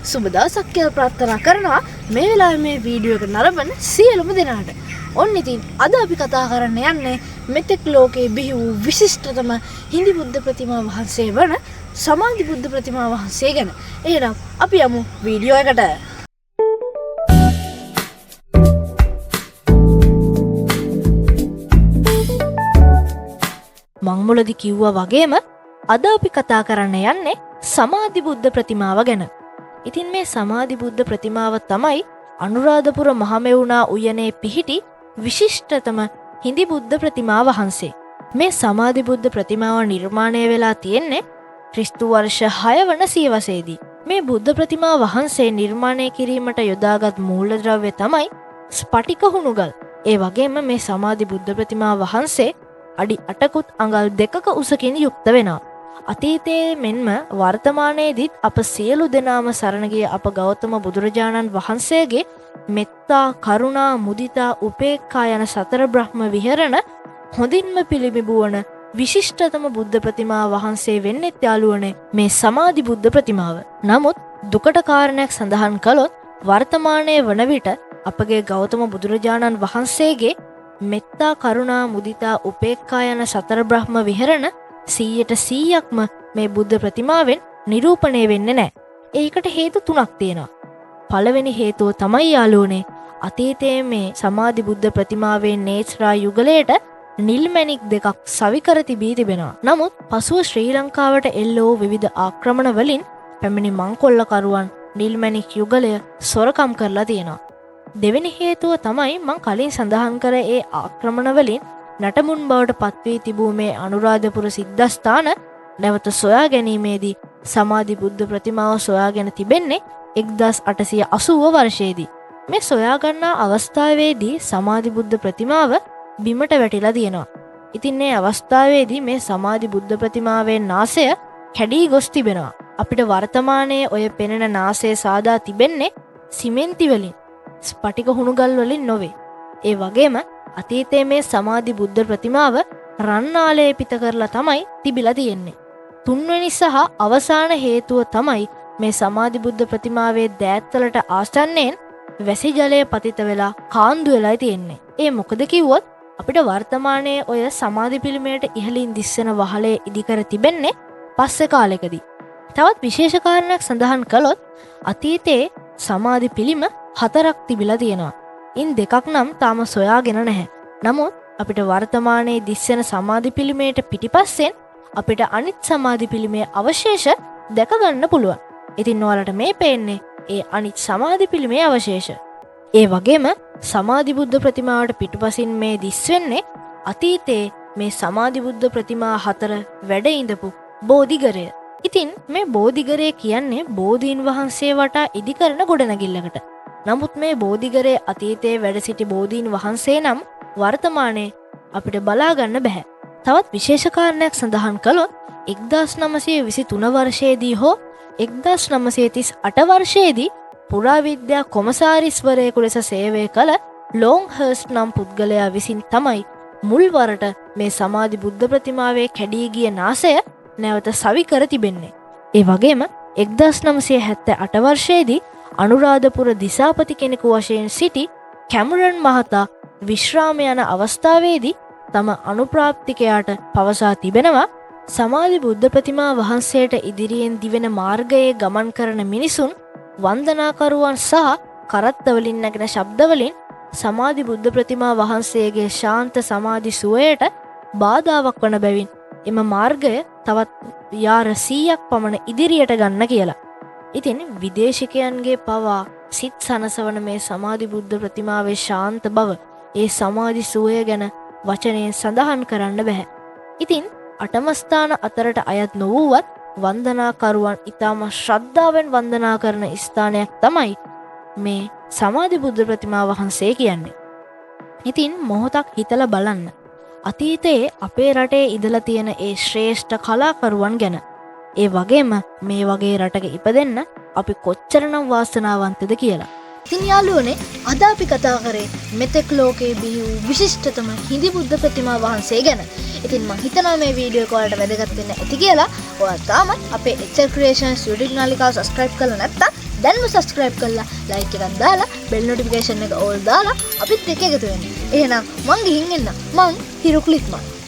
සුබ දවසක් කියලා ප්‍රාර්ථනා කරනවා මේ වෙලාවේ මේ වීඩියෝ එක නරඹන සියලුම දෙනාට. ඔන්න ඉතින් අද අපි කතා කරන්න යන්නේ මෙතෙක් ලෝකේ බිහි වූ විශිෂ්ටතම හිඳි බුද්ධ ප්‍රතිමා වහන්සේ වන සමාධි බුද්ධ ප්‍රතිමා වහන්සේ ගැන. එහෙනම් අපි යමු වීඩියෝ එකට. මං මුලදී කිව්වා වගේම අද අපි කතා කරන්න යන්නේ සමාධි බුද්ධ ප්‍රතිමාව ගැන. ඉතින් මේ සමාධි බුද්ධ ප්‍රතිමාව තමයි අනුරාධපුර මහමෙවුනා උයනේ පිහිටි විශිෂ්ටතම හිඳි බුද්ධ ප්‍රතිමා වහන්සේ. මේ සමාධි බුද්ධ ප්‍රතිමාව නිර්මාණය වෙලා තියෙන්නේ ක්‍රිස්තු වර්ෂ 6 වන සියවසේදී. මේ බුද්ධ ප්‍රතිමා වහන්සේ නිර්මාණය කිරීමට යොදාගත් මූලද්‍රව්‍ය තමයි ස්පටික හුණුගල්. ඒ වගේම මේ සමාධි බුද්ධ ප්‍රතිමා වහන්සේ අඩි 8කුත් අඟල් 2ක උසකින් යුක්ත වෙනවා. අතීතයේ මෙන්ම වර්තමානයේදීත් අප සියලු දෙනාම සරණ ගිය අප ගෞතම බුදුරජාණන් වහන්සේගේ මෙත්තා, කරුණා, මුදිතා, උපේක්ඛා යන සතර බ්‍රහ්ම විහරණ හොඳින්ම පිළිබිඹුවන විශිෂ්ටතම බුද්ධ ප්‍රතිමා වහන්සේ වෙන්නෙත් යාළුවනේ මේ සමාධි බුද්ධ ප්‍රතිමාව. නමුත් දුකට කාරණයක් සඳහන් කළොත් වර්තමානයේ වන විට අපගේ ගෞතම බුදුරජාණන් වහන්සේගේ මෙත්තා, කරුණා, මුදිතා, උපේක්ඛා යන සතර බ්‍රහ්ම විහරණ 100%ක්ම මේ බුද්ධ ප්‍රතිමාවෙන් නිරූපණය වෙන්නේ නැහැ. ඒකට හේතු 3ක් තියෙනවා. පළවෙනි හේතුව තමයි යාළුවනේ අතීතයේ මේ සමාධි බුද්ධ ප්‍රතිමාවේ නේත්‍රා යුගලයට නිල් මැණික් දෙකක් සවිකර තිබී තිබෙනවා. නමුත් පසුව ශ්‍රී ලංකාවට එල්ල වූ විවිධ ආක්‍රමණ වලින් පැමිණි මංකොල්ලකරුවන් නිල් මැණික් යුගලය සොරකම් කරලා තියෙනවා. දෙවෙනි හේතුව තමයි මං කලින් සඳහන් කර ඒ ආක්‍රමණ වලින් නටමුන් බවට පත්වී තිබූ මේ අනුරාධපුර සිද්ධාස්ථාන නැවත සොයා ගැනීමේදී සමාධි බුද්ධ ප්‍රතිමාව සොයාගෙන තිබෙන්නේ 1880 වර්ෂයේදී. මේ සොයා ගන්නා අවස්ථාවේදී සමාධි බුද්ධ ප්‍රතිමාව බිමට වැටිලා තියෙනවා. ඉතින් මේ අවස්ථාවේදී මේ සමාධි බුද්ධ ප්‍රතිමාවේ නාසය කැඩී ගොස් තිබෙනවා. අපිට වර්තමානයේ ඔය පෙනෙන නාසය සාදා තිබෙන්නේ සිමෙන්ති වලින්, ස්පටික හුණුගල් වලින් නොවේ. ඒ වගේම අතීතයේ මේ සමාධි බුද්ධ ප්‍රතිමාව රන් ආලේපිත කරලා තමයි තිබිලා තියෙන්නේ. තුන්වෙනි සහ අවසාන හේතුව තමයි මේ සමාධි බුද්ධ ප්‍රතිමාවේ දෑත්වලට ආසන්නයෙන් වැසි ජලය පතිත වෙලා කාන්දු වෙලා තියෙන්නේ. ඒ මොකද කිව්වොත් අපිට වර්තමානයේ ඔය සමාධි පිළිමයට ඉහළින් දිස්සෙන වහලේ ඉදිකර තිබෙන්නේ පස්සේ කාලෙකදී. තවත් විශේෂ කාරණයක් සඳහන් කළොත් අතීතයේ සමාධි පිළිම 4ක් තිබිලා තියෙනවා. ඉන් 2ක් නම් තාම සොයාගෙන නැහැ. නමුත් අපිට වර්තමානයේ දිස්සෙන සමාධි පිළිමයට පිටිපස්සෙන් අපිට අනිත් සමාධි පිළිමේ අවශේෂ දැක ගන්න පුළුවන්. ඉතින් ඔයාලට මේ පේන්නේ ඒ අනිත් සමාධි පිළිමේ අවශේෂ. ඒ වගේම සමාධි බුද්ධ ප්‍රතිමාවට පිටුපසින් මේ දිස්වෙන්නේ අතීතයේ මේ සමාධි බුද්ධ ප්‍රතිමා 4 වැඩ ඉඳපු බෝධිගරය. ඉතින් මේ බෝධිගරය කියන්නේ බෝධීන් වහන්සේ වටා ඉදිකරන ගොඩනැගිල්ලකට. නමුත් මේ බෝධිගරේ අතීතයේ වැඩ සිටි බෝධීන් වහන්සේ නම් වර්තමානයේ අපිට බලා ගන්න බෑ. තවත් විශේෂ කාරණයක් සඳහන් කළොත් 1923 වර්ෂයේදී හෝ 1938 වර්ෂයේදී පුරාවිද්‍යා කොමසාරිස්වරයෙකු ලෙස සේවය කළ ලෝන්හර්ස්ට් නම් පුද්ගලයා විසින් තමයි මුල් වරට මේ සමාධි බුද්ධ ප්‍රතිමාවේ කැඩී ගිය නාසය නැවත සවි කර තිබෙන්නේ. ඒ වගේම 1978 වර්ෂයේදී අනුරාධපුර දිසාපති කෙනෙකු වශයෙන් සිටි කැමරන් මහතා විශ්‍රාම යන අවස්ථාවේදී තම අනුප්‍රාප්තිකයාට පවසා තිබෙනවා සමාධි බුද්ධ ප්‍රතිමා වහන්සේට ඉදිරියෙන් දිවෙන මාර්ගයේ ගමන් කරන මිනිසුන් වන්දනාකරුවන් සහ කරත්තවලින් නැගෙන ශබ්දවලින් සමාධි බුද්ධ ප්‍රතිමා වහන්සේගේ ශාන්ත සමාධි සුවයට බාධාවක් වන බැවින් එම මාර්ගය තවත් යාර 100ක් පමණ ඉදිරියට ගන්න කියලා. ඉතින් විදේශිකයන්ගේ පවා සිත් සනසවන මේ සමාධි බුද්ධ ප්‍රතිමාවේ ශාන්ත බව, ඒ සමාධි සුවය ගැන වචනයෙන් සඳහන් කරන්න බෑ. ඉතින් අටමස්ථාන අතරට අයත් නොවුවත් වන්දනාකරුවන් ඊටම ශ්‍රද්ධාවෙන් වන්දනා කරන ස්ථානයක් තමයි මේ සමාධි බුද්ධ ප්‍රතිමා වහන්සේ කියන්නේ. ඉතින් මොහොතක් හිතලා බලන්න. අතීතයේ අපේ රටේ ඉඳලා තියෙන ඒ ශ්‍රේෂ්ඨ කලාකරුවන් ගැන. ඒ වගේම මේ වගේ රටක ඉපදෙන්න අපි කොච්චරනම් වාසනාවන්තද කියලා. ඉතින් යාළුවනේ අද අපි කතා කරේ මෙතෙක් ලෝකයේ බිහි වූ විශිෂ්ටතම හිඳි බුද්ධ ප්‍රතිමා වහන්සේ ගැන. ඉතින් මම හිතනවා මේ වීඩියෝ එක ඔයාලට වැදගත් වෙන්න ඇති කියලා. ඔයාලා තාමත් අපේ HL Creations YouTube නාලිකාව subscribe කරලා නැත්නම් දැන්ම සබස්ක්‍රයිබ් කරලා ලයික් එකක් දාලා බෙල් නොටිෆිකේෂන් එක ඕල් දාලා අපිත් එක්ක එකතු වෙන්න. එහෙනම් මං ගිහින් එන්න. මං හිරුක්ලික්මන්.